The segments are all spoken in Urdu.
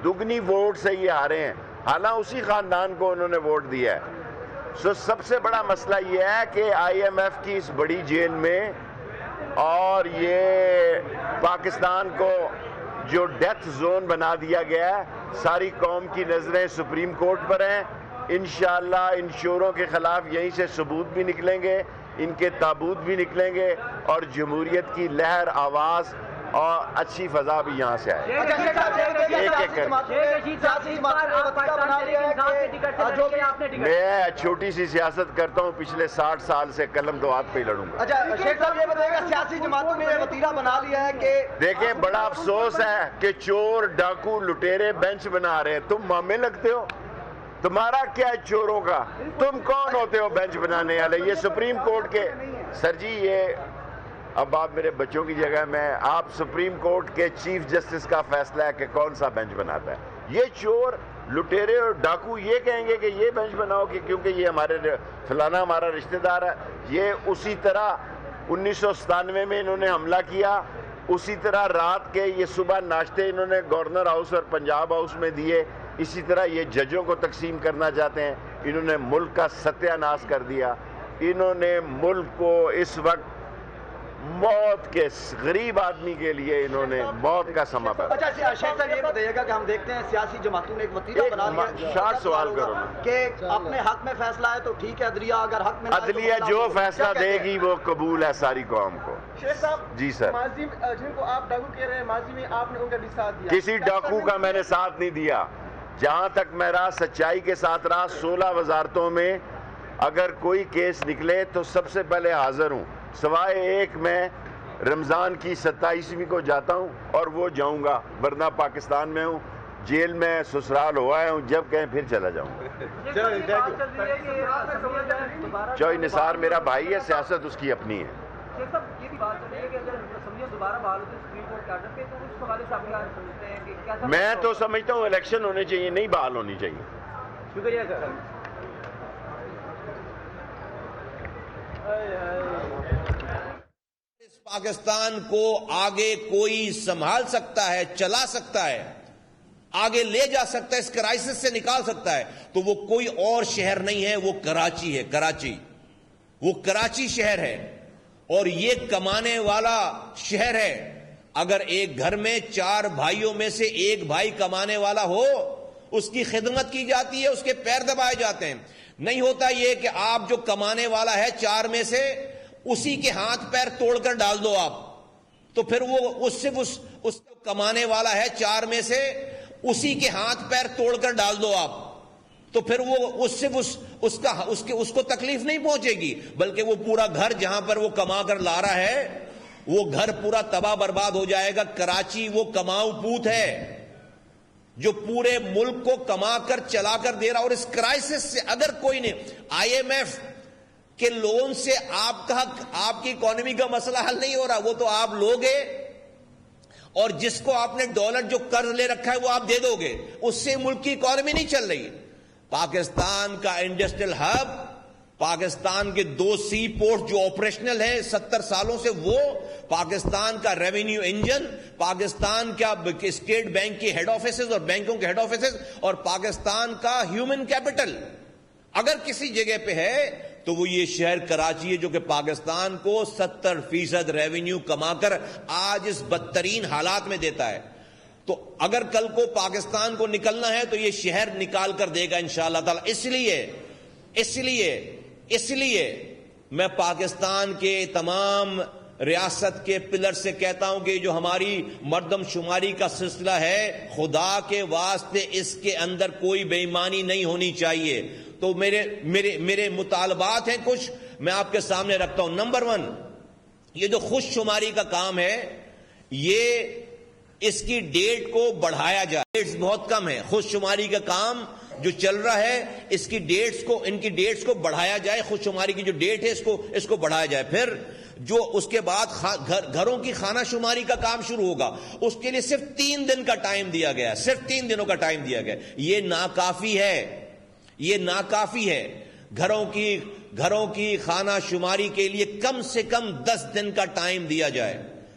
دگنی ووٹ سے یہ ہارے ہیں، حالانکہ اسی خاندان کو انہوں نے ووٹ دیا ہے۔ سب سے بڑا مسئلہ یہ ہے کہ آئی ایم ایف کی اس بڑی جیل میں اور یہ پاکستان کو جو ڈیتھ زون بنا دیا گیا ہے، ساری قوم کی نظریں سپریم کورٹ پر ہیں۔ انشاءاللہ ان چوروں کے خلاف یہیں سے ثبوت بھی نکلیں گے، ان کے تابوت بھی نکلیں گے اور جمہوریت کی لہر آواز اور اچھی فضا بھی یہاں سے آئے۔ میں چھوٹی سی سیاست کرتا ہوں، پچھلے 60 سال سے قلم دو ہاتھ پہ ہی لڑوں گا۔ اچھا شیخ صاحب یہ بتائیے گا، سیاسی جماعتوں نے وتیرہ بنا لیا ہے کہ دیکھیں بڑا افسوس ہے کہ چور ڈاکو لٹیرے بینچ بنا رہے ہیں، تم مامے لگتے ہو، تمہارا کیا ہے چوروں کا؟ تم کون ہوتے ہو بینچ بنانے والے؟ یہ سپریم کورٹ کے سر جی، یہ اب آپ میرے بچوں کی جگہ میں، آپ سپریم کورٹ کے چیف جسٹس کا فیصلہ ہے کہ کون سا بینچ بناتا ہے۔ یہ چور لٹیرے اور ڈاکو یہ کہیں گے کہ یہ بینچ بناؤ کہ کیونکہ یہ ہمارے فلانا ہمارا رشتہ دار ہے۔ یہ اسی طرح 1997 میں انہوں نے حملہ کیا، اسی طرح رات کے یہ صبح ناشتے انہوں نے گورنر ہاؤس اور پنجاب ہاؤس میں دیے، اسی طرح یہ ججوں کو تقسیم کرنا چاہتے ہیں۔ انہوں نے ملک کا ستیہ ناش کر دیا، انہوں نے ملک کو اس وقت موت کے غریب آدمی کے لیے انہوں نے موت کا سما پر۔ اچھا شیخ صاحب یہ بتائیے گا کہ ہم دیکھتے ہیں سیاسی جماعتوں نے ایک وتیرہ بنا لیا شارٹ سوال کرو کہ اپنے حق میں فیصلہ ہے تو ٹھیک ہے، عدلیہ اگر حق میں نہ ہے تو عدلیہ جو فیصلہ دے گی وہ قبول ہے ساری قوم کو۔ شیخ صاحب جی سر، ماضی جن کو آپ ڈاکو کہہ رہے ہیں، ماضی میں آپ نے ان کا بھی ساتھ دیا، کسی ڈاکو کا میں نے ساتھ نہیں دیا۔ جہاں تک میں رہا سچائی کے ساتھ رہا، 16 وزارتوں میں اگر کوئی کیس نکلے تو سب سے پہلے حاضر ہوں، سوائے ایک میں رمضان کی 27ویں کو جاتا ہوں اور وہ جاؤں گا، ورنہ پاکستان میں ہوں، جیل میں سسرال ہوا ہوں، جب کہیں پھر چلا جاؤں گا۔ چوئی نثار میرا بھائی ہے، سیاست اس کی اپنی ہے۔ میں تو سمجھتا ہوں الیکشن ہونے چاہیے، نہیں بحال ہونی چاہیے۔ شکریہ سر۔ پاکستان کو آگے کوئی سنبھال سکتا ہے، چلا سکتا ہے، آگے لے جا سکتا ہے، اس کرائسس سے نکال سکتا ہے تو وہ کوئی اور شہر نہیں ہے، وہ کراچی ہے۔ کراچی، وہ کراچی شہر ہے اور یہ کمانے والا شہر ہے۔ اگر ایک گھر میں 4 بھائیوں میں سے ایک بھائی کمانے والا ہو، اس کی خدمت کی جاتی ہے، اس کے پیر دبائے جاتے ہیں۔ نہیں ہوتا یہ کہ آپ جو کمانے والا ہے 4 میں سے اسی کے ہاتھ پیر توڑ کر ڈال دو آپ، تو پھر وہ اس کمانے والا ہے 4 میں سے اسی کے ہاتھ پیر توڑ کر ڈال دو آپ، تو پھر وہ اس کو تکلیف نہیں پہنچے گی، بلکہ وہ پورا گھر جہاں پر وہ کما کر لا رہا ہے وہ گھر پورا تباہ برباد ہو جائے گا۔ کراچی وہ کماؤ پوت ہے جو پورے ملک کو کما کر چلا کر دے رہا، اور اس کرائسس سے اگر کوئی نہیں، آئی ایم ایف کہ لون سے آپ کی اکانومی کا مسئلہ حل نہیں ہو رہا، وہ تو آپ لوگے اور جس کو آپ نے ڈالر جو قرض لے رکھا ہے وہ آپ دے دو گے، اس سے ملک کی اکانومی نہیں چل رہی۔ پاکستان کا انڈسٹریل ہب، پاکستان کے 2 سی پورٹ جو آپریشنل ہیں 70 سالوں سے، وہ پاکستان کا ریونیو انجن، پاکستان کا اسٹیٹ بینک کے ہیڈ آفیسز اور بینکوں کے ہیڈ آفیسز اور پاکستان کا ہیومن کیپٹل اگر کسی جگہ پہ ہے تو وہ یہ شہر کراچی ہے، جو کہ پاکستان کو 70% ریونیو کما کر آج اس بدترین حالات میں دیتا ہے۔ تو اگر کل کو پاکستان کو نکلنا ہے تو یہ شہر نکال کر دے گا انشاءاللہ تعالی۔ اس لیے میں پاکستان کے تمام ریاست کے پلر سے کہتا ہوں کہ جو ہماری مردم شماری کا سلسلہ ہے، خدا کے واسطے اس کے اندر کوئی بے ایمانی نہیں ہونی چاہیے۔ تو میرے مطالبات ہیں کچھ، میں آپ کے سامنے رکھتا ہوں۔ نمبر 1، یہ جو خوش شماری کا کام ہے، یہ اس کی ڈیٹ کو بڑھایا جائے۔ ڈیٹس بہت کم ہے، خوش شماری کا کام جو چل رہا ہے اس کی ان کی ڈیٹس کو بڑھایا جائے، خوش شماری کی جو ڈیٹ ہے اس کو بڑھایا جائے۔ پھر جو اس کے بعد گھروں کی خانہ شماری کا کام شروع ہوگا، اس کے لیے صرف 3 دن کا ٹائم دیا گیا، صرف 3 دنوں کا ٹائم دیا گیا۔ یہ ناکافی ہے۔ گھروں کی خانہ شماری کے لیے کم سے کم 10 دن کا ٹائم دیا جائے۔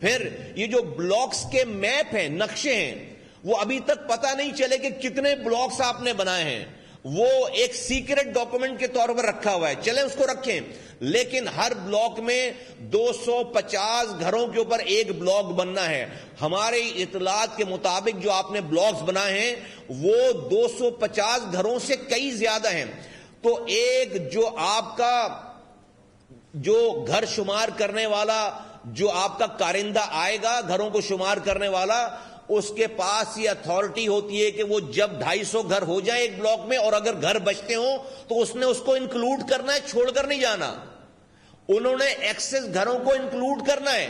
پھر یہ جو بلاکس کے میپ ہیں, نقشے ہیں, وہ ابھی تک پتہ نہیں چلے کہ کتنے بلاکس آپ نے بنائے ہیں. وہ ایک سیکرٹ ڈاکومنٹ کے طور پر رکھا ہوا ہے, چلیں اس کو رکھیں, لیکن ہر بلاک میں 250 گھروں کے اوپر ایک بلاک بننا ہے. ہمارے اطلاعات کے مطابق جو آپ نے بلاکس بنائے ہیں وہ 250 گھروں سے کئی زیادہ ہیں. تو ایک جو آپ کا جو گھر شمار کرنے والا, جو آپ کا کارندہ آئے گا گھروں کو شمار کرنے والا, اس کے پاس یہ اتھارٹی ہوتی ہے کہ وہ جب 250 گھر ہو جائیں ایک بلاک میں, اور اگر گھر بچتے ہوں تو اس نے اس کو انکلوڈ کرنا ہے, چھوڑ کر نہیں جانا. انہوں نے ایکسس گھروں کو انکلوڈ کرنا ہے,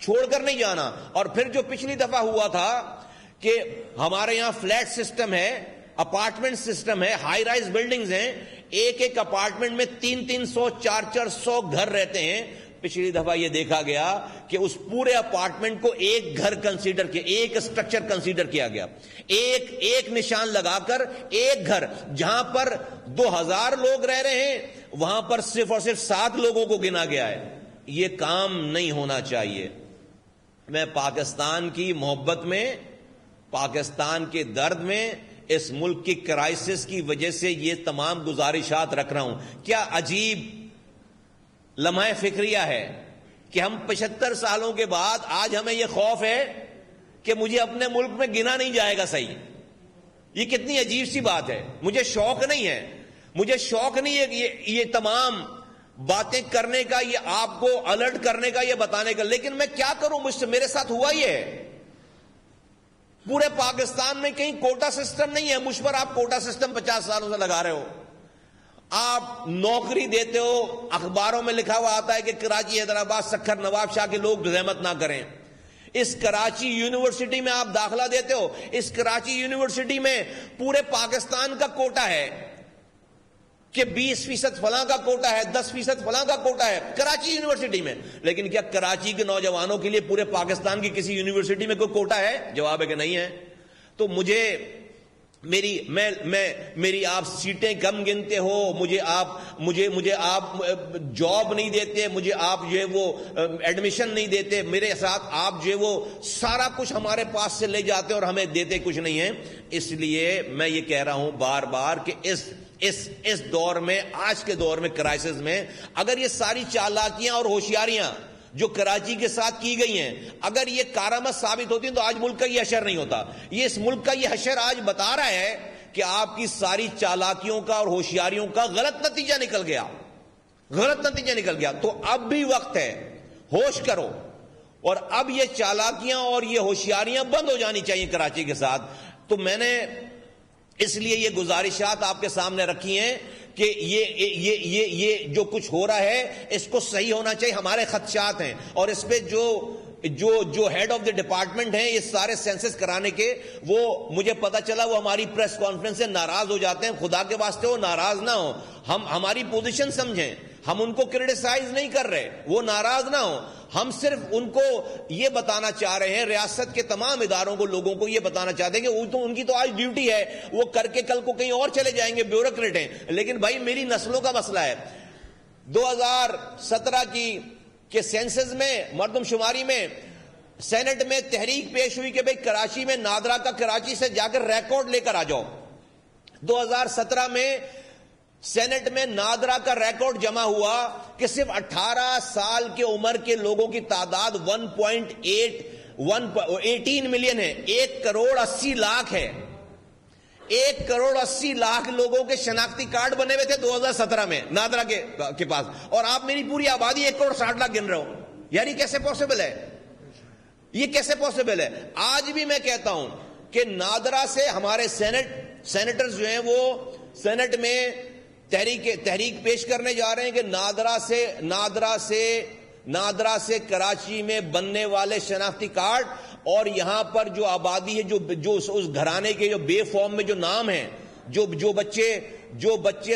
چھوڑ کر نہیں جانا. اور پھر جو پچھلی دفعہ ہوا تھا کہ ہمارے یہاں فلیٹ سسٹم ہے, اپارٹمنٹ سسٹم ہے, ہائی رائز بلڈنگز ہیں, ایک اپارٹمنٹ میں 300 400 گھر رہتے ہیں. پچھلی دفعہ یہ دیکھا گیا کہ اس پورے اپارٹمنٹ کو ایک گھر کنسیڈر کیا, ایک اسٹرکچر کنسیڈر کیا گیا, ایک نشان لگا کر ایک گھر, جہاں پر 2000 لوگ رہ رہے ہیں وہاں پر صرف اور صرف 7 لوگوں کو گنا گیا ہے. یہ کام نہیں ہونا چاہیے. میں پاکستان کی محبت میں, پاکستان کے درد میں, اس ملک کی کرائسس کی وجہ سے یہ تمام گزارشات رکھ رہا ہوں. کیا عجیب لمحہ فکریہ ہے کہ ہم 75 سالوں کے بعد آج ہمیں یہ خوف ہے کہ مجھے اپنے ملک میں گنا نہیں جائے گا صحیح. یہ کتنی عجیب سی بات ہے. مجھے شوق نہیں ہے یہ تمام باتیں کرنے کا, یہ آپ کو الرٹ کرنے کا, یہ بتانے کا, لیکن میں کیا کروں, مجھ سے میرے ساتھ ہوا یہ ہے. پورے پاکستان میں کہیں کوٹا سسٹم نہیں ہے, مجھ پر آپ کوٹا سسٹم 50 سالوں سے لگا رہے ہو. آپ نوکری دیتے ہو, اخباروں میں لکھا ہوا آتا ہے کہ کراچی, حیدرآباد, سکھر, نواب شاہ کے لوگ زحمت نہ کریں. اس کراچی یونیورسٹی میں آپ داخلہ دیتے ہو, اس کراچی یونیورسٹی میں پورے پاکستان کا کوٹا ہے کہ 20% فلاں کا کوٹا ہے, 10% فلاں کا کوٹا ہے کراچی یونیورسٹی میں. لیکن کیا کراچی کے نوجوانوں کے لیے پورے پاکستان کی کسی یونیورسٹی میں کوئی کوٹا ہے؟ جواب ہے کہ نہیں ہے. تو میری آپ سیٹیں کم گنتے ہو, مجھے آپ جاب نہیں دیتے, مجھے آپ جو ہے وہ ایڈمیشن نہیں دیتے, میرے ساتھ آپ جو ہے وہ سارا کچھ ہمارے پاس سے لے جاتے اور ہمیں دیتے کچھ نہیں ہے. اس لیے میں یہ کہہ رہا ہوں بار بار کہ اس دور میں, آج کے دور میں, کرائسس میں, اگر یہ ساری چالاکیاں اور ہوشیاریاں جو کراچی کے ساتھ کی گئی ہیں اگر یہ کارآمد ثابت ہوتی ہیں تو آج ملک کا یہ حشر نہیں ہوتا. یہ اس ملک کا یہ حشر آج بتا رہا ہے کہ آپ کی ساری چالاکیوں کا اور ہوشیاریوں کا غلط نتیجہ نکل گیا. تو اب بھی وقت ہے, ہوش کرو, اور اب یہ چالاکیاں اور یہ ہوشیاریاں بند ہو جانی چاہیے کراچی کے ساتھ. تو میں نے اس لیے یہ گزارشات آپ کے سامنے رکھی ہیں کہ یہ جو کچھ ہو رہا ہے اس کو صحیح ہونا چاہیے. ہمارے خدشات ہیں, اور اس پہ جو ہیڈ آف دی ڈپارٹمنٹ ہیں اس سارے سینسس کرانے کے, وہ مجھے پتا چلا وہ ہماری پریس کانفرنس سے ناراض ہو جاتے ہیں. خدا کے واسطے وہ ناراض نہ ہو, ہم ہماری پوزیشن سمجھیں, ہم ان کو کرٹیسائز نہیں کر رہے, وہ ناراض نہ ہو. ہم صرف ان کو یہ بتانا چاہ رہے ہیں, ریاست کے تمام اداروں کو, لوگوں کو یہ بتانا چاہتے ہیں کہ ان کی تو آج ڈیوٹی ہے, وہ کر کے کل کو کہیں اور چلے جائیں گے, بیوروکریٹ ہیں. لیکن بھائی میری نسلوں کا مسئلہ ہے. 2017 کے سینسس میں, مردم شماری میں, سینٹ میں تحریک پیش ہوئی کہ بھئی کراچی میں نادرا کا کراچی سے جا کر ریکارڈ لے کر آ جاؤ. 2017 میں سینٹ میں نادرا کا ریکارڈ جمع ہوا کہ صرف 18 سال کے عمر کے لوگوں کی تعداد 18 ملین ہے. 1 کروڑ 80 لاکھ ہے. 1 کروڑ 80 لاکھ لوگوں کے شناختی کارڈ بنے ہوئے تھے 2017 میں نادرا کے پاس, اور آپ میری پوری آبادی 1 کروڑ 60 لاکھ گن رہے ہو. یار یہ کیسے پاسبل ہے؟ یہ کیسے پاسبل ہے؟ آج بھی میں کہتا ہوں کہ نادرا سے ہمارے سینیٹرز جو ہیں وہ سینٹ میں تحریک پیش کرنے جا رہے ہیں کہ نادرا سے کراچی میں بننے والے شناختی کارڈ اور یہاں پر جو آبادی ہے, جو اس گھرانے کے جو بے فارم میں جو نام ہیں, جو بچے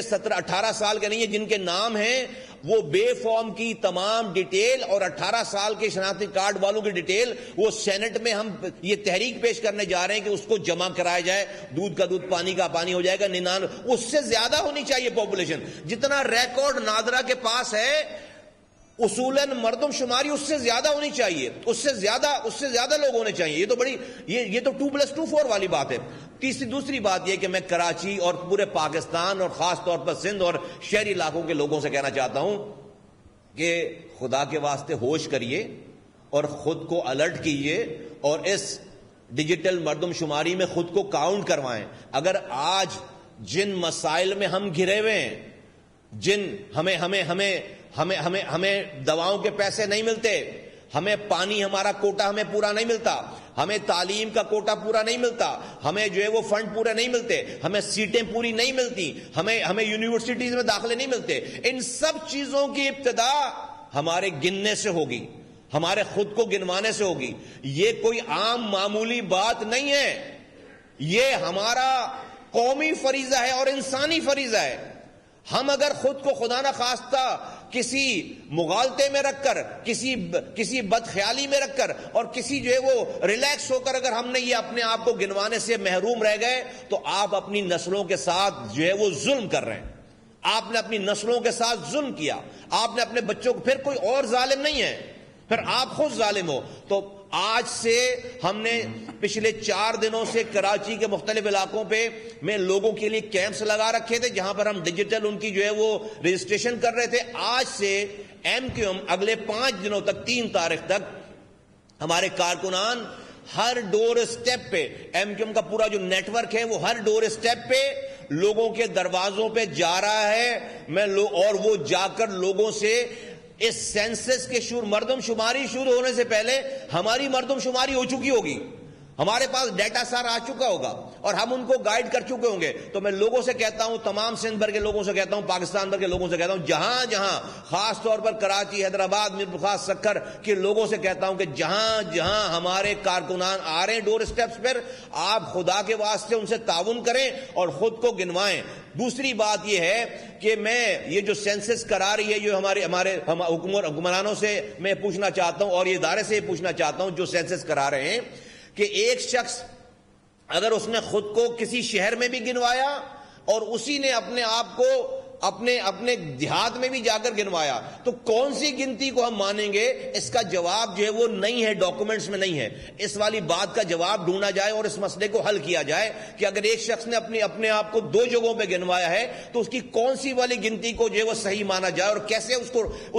17-18 سال کے نہیں ہیں, جن کے نام ہیں, وہ بے فارم کی تمام ڈیٹیل اور 18 سال کے شناختی کارڈ والوں کی ڈیٹیل وہ سینٹ میں ہم یہ تحریک پیش کرنے جا رہے ہیں کہ اس کو جمع کرایا جائے. دودھ کا دودھ, پانی کا پانی ہو جائے گا. 99 اس سے زیادہ ہونی چاہیے پاپولیشن. جتنا ریکارڈ نادرا کے پاس ہے اصولاً مردم شماری اس سے زیادہ ہونی چاہیے، اس سے زیادہ لوگ ہونے چاہیے. یہ تو 2+2=4 والی بات ہے. دوسری بات یہ کہ میں کراچی اور پورے پاکستان اور خاص طور پر سندھ اور شہری علاقوں کے لوگوں سے کہنا چاہتا ہوں کہ خدا کے واسطے ہوش کریے اور خود کو الرٹ کیجیے اور اس ڈیجیٹل مردم شماری میں خود کو کاؤنٹ کروائیں. اگر آج جن مسائل میں ہم گھرے ہوئے ہیں، جن ہمیں دواؤں کے پیسے نہیں ملتے، ہمیں پانی ہمارا کوٹا ہمیں پورا نہیں ملتا، ہمیں تعلیم کا کوٹا پورا نہیں ملتا، ہمیں جو ہے وہ فنڈ پورے نہیں ملتے، ہمیں سیٹیں پوری نہیں ملتی، ہمیں یونیورسٹیز میں داخلے نہیں ملتے، ان سب چیزوں کی ابتدا ہمارے گننے سے ہوگی، ہمارے خود کو گنوانے سے ہوگی. یہ کوئی عام معمولی بات نہیں ہے، یہ ہمارا قومی فریضہ ہے اور انسانی فریضہ ہے. ہم اگر خود کو خدا نہ خواستہ کسی مغالطے میں رکھ کر، کسی بدخیالی میں رکھ کر اور کسی جو ہے وہ ریلیکس ہو کر اگر ہم نے یہ اپنے آپ کو گنوانے سے محروم رہ گئے تو آپ اپنی نسلوں کے ساتھ جو ہے وہ ظلم کر رہے ہیں. آپ نے اپنی نسلوں کے ساتھ ظلم کیا، آپ نے اپنے بچوں کو، پھر کوئی اور ظالم نہیں ہے، پھر آپ خود ظالم ہو. تو آج سے ہم نے پچھلے 4 دنوں سے کراچی کے مختلف علاقوں پہ میں لوگوں کے لیے کیمپس لگا رکھے تھے جہاں پر ہم ڈیجیٹل ان کی جو ہے وہ رجسٹریشن کر رہے تھے. آج سے MQM اگلے 5 دنوں تک 3 تاریخ تک ہمارے کارکنان ہر ڈور اسٹیپ پہ، MQM کا پورا جو نیٹ ورک ہے وہ ہر ڈور اسٹیپ پہ لوگوں کے دروازوں پہ جا رہا ہے. اور وہ جا کر لوگوں سے اس سینسس کے مردم شماری شروع ہونے سے پہلے ہماری مردم شماری ہو چکی ہوگی، ہمارے پاس ڈیٹا سارا آ چکا ہوگا اور ہم ان کو گائیڈ کر چکے ہوں گے. تو میں لوگوں سے کہتا ہوں، تمام سندھ بھر کے لوگوں سے کہتا ہوں، پاکستان بھر کے لوگوں سے کہتا ہوں، جہاں جہاں خاص طور پر کراچی، حیدرآباد، میرپورخاص، سکھر کے لوگوں سے کہتا ہوں کہ جہاں جہاں ہمارے کارکنان آ رہے ہیں ڈور اسٹیپس پر، آپ خدا کے واسطے ان سے تعاون کریں اور خود کو گنوائیں. دوسری بات یہ ہے کہ میں یہ جو سینسس کرا رہی ہے، جو ہمارے حکمرانوں سے میں پوچھنا چاہتا ہوں اور یہ ادارے سے پوچھنا چاہتا ہوں جو سینسس کرا رہے ہیں، کہ ایک شخص اگر اس نے خود کو کسی شہر میں بھی گنوایا اور اسی نے اپنے آپ کو اپنے دیہات میں بھی جا کر گنوایا تو کون سی گنتی کو ہم مانیں گے؟ اس کا جواب جو ہے وہ نہیں ہے، ڈاکومنٹس میں نہیں ہے. اس والی بات کا جواب ڈھونڈا جائے اور اس مسئلے کو حل کیا جائے کہ اگر ایک شخص نے اپنے آپ کو 2 جگہوں پہ گنوایا ہے تو اس کی کون سی والی گنتی کو جو ہے وہ صحیح مانا جائے اور کیسے اس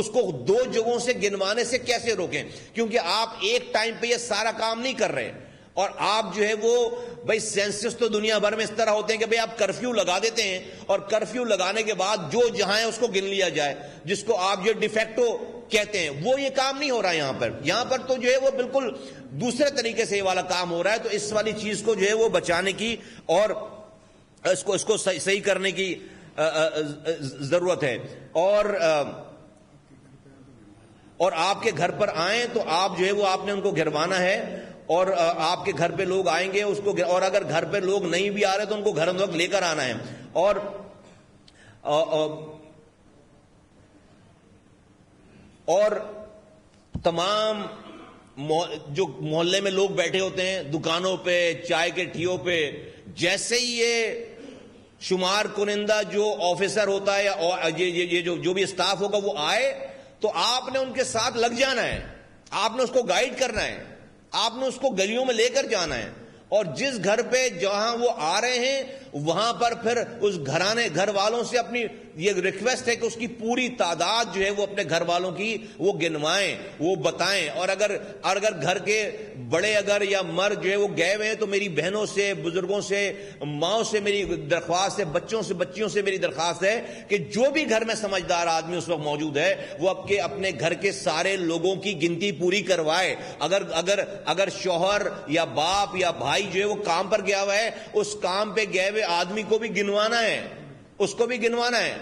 کو 2 جگہوں سے گنوانے سے کیسے روکیں. کیونکہ آپ ایک ٹائم پہ یہ سارا کام نہیں کر رہے اور آپ جو ہے وہ بھائی سینسس تو دنیا بھر میں اس طرح ہوتے ہیں کہ بھئی آپ کرفیو لگا دیتے ہیں اور کرفیو لگانے کے بعد جو جہاں ہے اس کو گن لیا جائے، جس کو آپ جو ڈیفیکٹو کہتے ہیں. وہ یہ کام نہیں ہو رہا یہاں پر تو جو ہے وہ بالکل دوسرے طریقے سے یہ والا کام ہو رہا ہے. تو اس والی چیز کو جو ہے وہ بچانے کی اور اس کو صحیح کرنے کی ضرورت ہے. اور آپ کے گھر پر آئیں تو آپ جو ہے وہ آپ نے ان کو گھروانا ہے اور آپ کے گھر پہ لوگ آئیں گے اس کو، اور اگر گھر پہ لوگ نہیں بھی آ رہے تو ان کو گھر وقت لے کر آنا ہے. اور تمام جو محلے میں لوگ بیٹھے ہوتے ہیں دکانوں پہ، چائے کے ٹھیوں پہ، جیسے ہی یہ شمار کنندہ جو آفیسر ہوتا ہے یا جو بھی اسٹاف ہوگا وہ آئے تو آپ نے ان کے ساتھ لگ جانا ہے، آپ نے اس کو گائیڈ کرنا ہے، آپ نے اس کو گلیوں میں لے کر جانا ہے اور جس گھر پہ جہاں وہ آ رہے ہیں وہاں پر پھر اس گھر والوں سے اپنی یہ ریکویسٹ ہے کہ اس کی پوری تعداد جو ہے وہ اپنے گھر والوں کی وہ گنوائیں، وہ بتائیں. اور اگر گھر کے بڑے اگر یا مرد جو ہے وہ گئے ہوئے ہیں تو میری بہنوں سے، بزرگوں سے، ماؤں سے میری درخواست ہے، بچوں سے، بچیوں سے میری درخواست ہے کہ جو بھی گھر میں سمجھدار آدمی اس وقت موجود ہے وہ اپنے گھر کے سارے لوگوں کی گنتی پوری کروائے. اگر شوہر یا باپ یا بھائی جو ہے وہ کام پر گیا ہوا ہے، اس کام پہ گئے ہوئے آدمی کو بھی گنوانا ہے، اس کو بھی گنوانا ہے.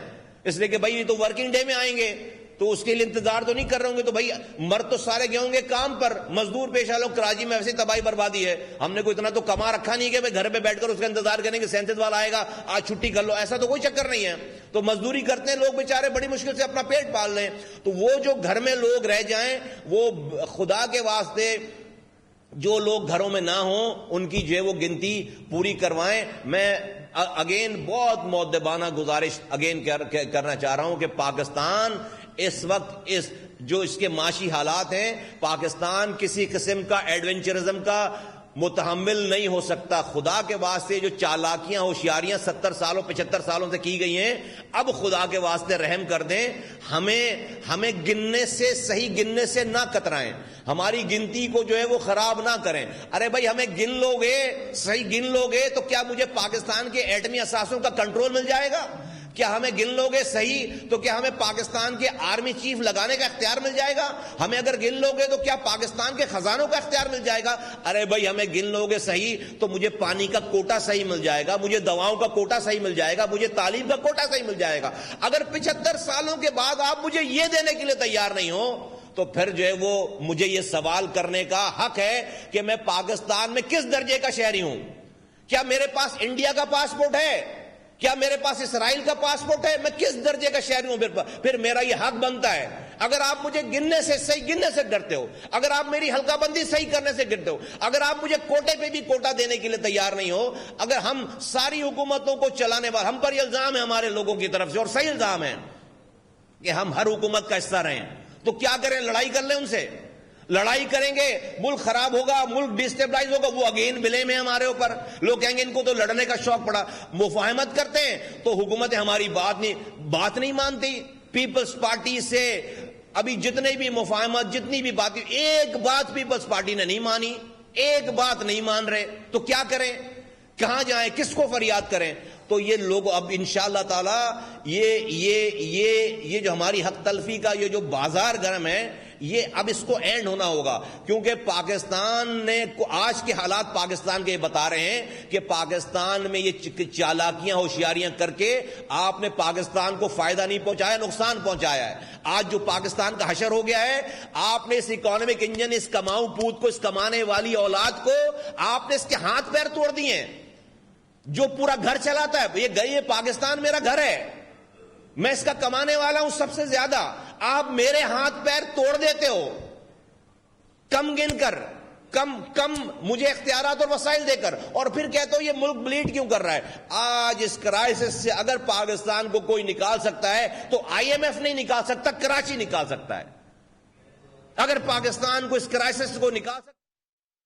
اس لیے کہ بھائی یہ تو ورکنگ ڈے میں آئیں گے تو اس کے لیے انتظار تو نہیں کر رہے ہوں گے. تو بھائی مرد تو سارے گئے ہوں گے کام پر، مزدور پیشہ لوگ کراچی میں ویسے تباہی بربادی ہے. ہم نے کوئی اتنا تو کما رکھا نہیں کہ گھر پہ بیٹھ کر اس کا انتظار کریں کہ سینسس والا آئے گا آج چھٹی کر لو، ایسا تو کوئی چکر نہیں ہے. تو مزدوری کرتے ہیں لوگ بیچارے، بڑی مشکل سے اپنا پیٹ پال رہے ہیں. تو وہ جو گھر میں لوگ رہ جائیں وہ خدا کے واسطے جو لوگ گھروں میں نہ ہوں ان کی جو ہے وہ گنتی پوری کروائیں. میں اگین بہت مؤدبانہ گزارش اگین کرنا چاہ رہا ہوں کہ پاکستان اس وقت جو اس کے معاشی حالات ہیں، پاکستان کسی قسم کا ایڈونچرزم کا متحمل نہیں ہو سکتا. خدا کے واسطے جو چالاکیاں ہوشیاریاں 70 سالوں 75 سالوں سے کی گئی ہیں، اب خدا کے واسطے رحم کر دیں. ہمیں گننے سے، صحیح گننے سے نہ کترائیں، ہماری گنتی کو جو ہے وہ خراب نہ کریں. ارے بھائی ہمیں گن لو گے، صحیح گن لو گے تو کیا مجھے پاکستان کے ایٹمی اثاثوں کا کنٹرول مل جائے گا؟ کیا ہمیں گن لو گے صحیح تو کیا ہمیں پاکستان کے آرمی چیف لگانے کا اختیار مل جائے گا؟ ہمیں اگر گن لو گے تو کیا پاکستان کے خزانوں کا اختیار مل جائے گا؟ ارے بھائی ہمیں گن لو گے صحیح تو مجھے پانی کا کوٹا صحیح مل جائے گا، مجھے دواؤں کا کوٹا صحیح مل جائے گا، مجھے تعلیم کا کوٹا صحیح مل جائے گا. اگر 75 سالوں کے بعد آپ مجھے یہ دینے کے لیے تیار نہیں ہو تو پھر جو ہے وہ مجھے یہ سوال کرنے کا حق ہے کہ میں پاکستان میں کس درجے کا شہری ہوں. کیا میرے پاس انڈیا کا پاسپورٹ ہے؟ کیا میرے پاس اسرائیل کا پاسپورٹ ہے؟ میں کس درجے کا شہری ہوں؟ پھر میرا یہ حق بنتا ہے. اگر آپ مجھے گننے سے، صحیح گننے سے ڈرتے ہو، اگر آپ میری حلقہ بندی صحیح کرنے سے ڈرتے ہو، اگر آپ مجھے کوٹے پہ بھی کوٹا دینے کے لیے تیار نہیں ہو، اگر ہم ساری حکومتوں کو چلانے والے، ہم پر یہ الزام ہے ہمارے لوگوں کی طرف سے، اور صحیح الزام ہے کہ ہم ہر حکومت کا حصہ رہے ہیں، تو کیا کریں؟ لڑائی کر لیں ان سے. لڑائی کریں گے، ملک خراب ہوگا، ملک ڈسٹیبلائز ہوگا، وہ اگین بلیم ہے ہمارے اوپر. لوگ کہیں گے ان کو تو لڑنے کا شوق پڑا. مفاہمت کرتے ہیں تو حکومتیں ہماری بات نہیں مانتی. پیپلز پارٹی سے ابھی جتنے بھی مفاہمت، جتنی بھی باتیں، ایک بات پیپلز پارٹی نے نہیں مانی، ایک بات نہیں مان رہے. تو کیا کریں؟ کہاں جائیں؟ کس کو فریاد کریں؟ تو یہ لوگ اب انشاءاللہ تعالی یہ جو ہماری حق تلفی کا یہ جو بازار گرم ہے، یہ اب اس کو اینڈ ہونا ہوگا. کیونکہ پاکستان نے آج کے حالات پاکستان کے بتا رہے ہیں کہ پاکستان میں یہ چالاکیاں ہوشیاریاں کر کے آپ نے پاکستان کو فائدہ نہیں پہنچایا، نقصان پہنچایا ہے. آج جو پاکستان کا حشر ہو گیا ہے، آپ نے اس اکانومک انجن، اس کماؤ پوت کو، اس کمانے والی اولاد کو آپ نے اس کے ہاتھ پیر توڑ دیے ہیں. جو پورا گھر چلاتا ہے، یہ پاکستان میرا گھر ہے، میں اس کا کمانے والا ہوں سب سے زیادہ. آپ میرے ہاتھ پیر توڑ دیتے ہو، کم گن کر، کم مجھے اختیارات اور وسائل دے کر، اور پھر کہتے ہو یہ ملک بلیڈ کیوں کر رہا ہے. آج اس کرائسس سے اگر پاکستان کو کوئی نکال سکتا ہے تو IMF نہیں نکال سکتا، کراچی نکال سکتا ہے. اگر پاکستان کو اس کرائسس کو نکال سکتا